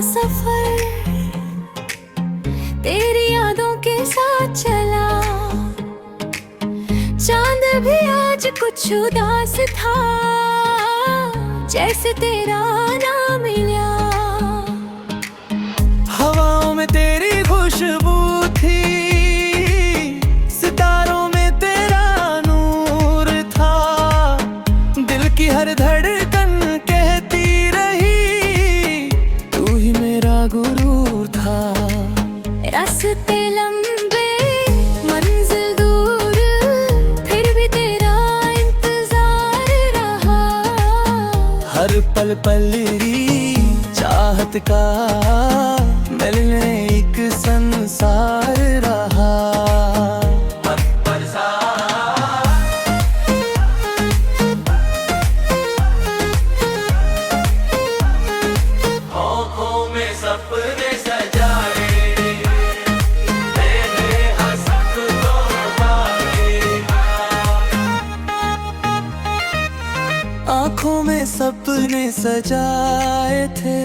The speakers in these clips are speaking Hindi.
सफर तेरी यादों के साथ चला। चांद भी आज कुछ उदास था, जैसे तेरा नाम मिला। हवाओं में तेरी खुशबू थी, सितारों में तेरा नूर था। दिल की हर धड़कन कहती रही, तू ही मेरा गुरूर था। रास्ते लंबे मंजिल दूर, फिर भी तेरा इंतजार रहा। हर पल पल री चाहत का मिलने एक संसार रहा। आँखों में सपने सजाए, तेरे हंसक तो आँखों में सपने सजाए थे,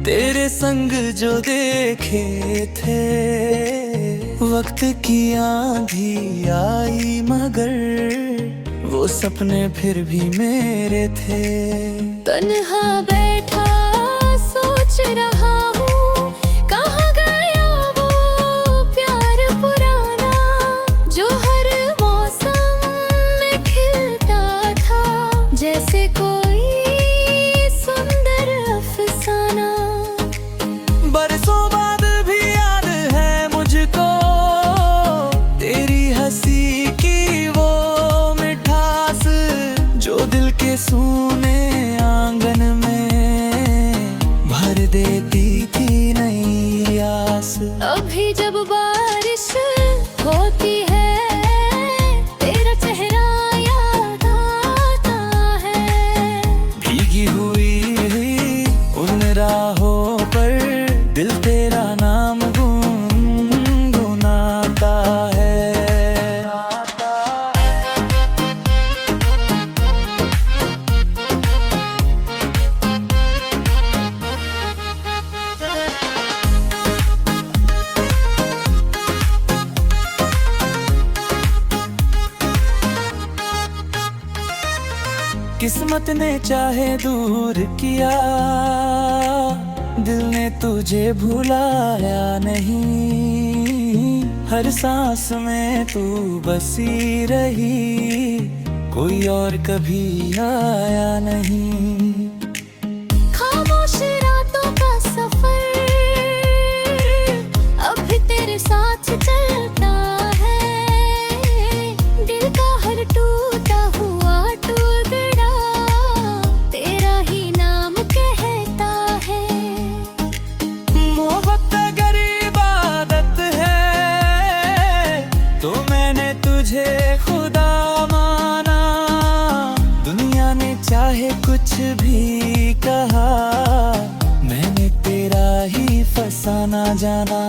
तेरे संग जो देखे थे। वक्त की आंधी आई मगर वो सपने फिर भी मेरे थे। तन्हा बैठा सोच रहा हूँ, कहाँ गया वो प्यार पुराना, जो हर मौसम में खिलता था, जैसे कोई सुंदर अफसाना। बरसों बाद भी याद है मुझको तेरी हंसी की वो मिठास, जो दिल के सूने आंगन में भर देती थी नई आस। अभी जब बारिश होती है, तेरा चेहरा याद आता है। भीगी हुई उन राहों पर दिल तेरा नाम गुनगुनाता है। किस्मत ने चाहे दूर किया, दिल ने तुझे भुलाया नहीं। हर सांस में तू बसी रही, कोई और कभी आया नहीं। खामोश रातों का सफर अब भी तेरे साथ चलता है। दिल का हर टूटा हुआ टुकड़ा तेरा ही नाम कहता है। मोहब्बत अगर इबादत है तो मैंने तुझे खुदा माना। दुनिया ने चाहे कुछ भी कहा, मैंने तेरा ही फसाना जाना।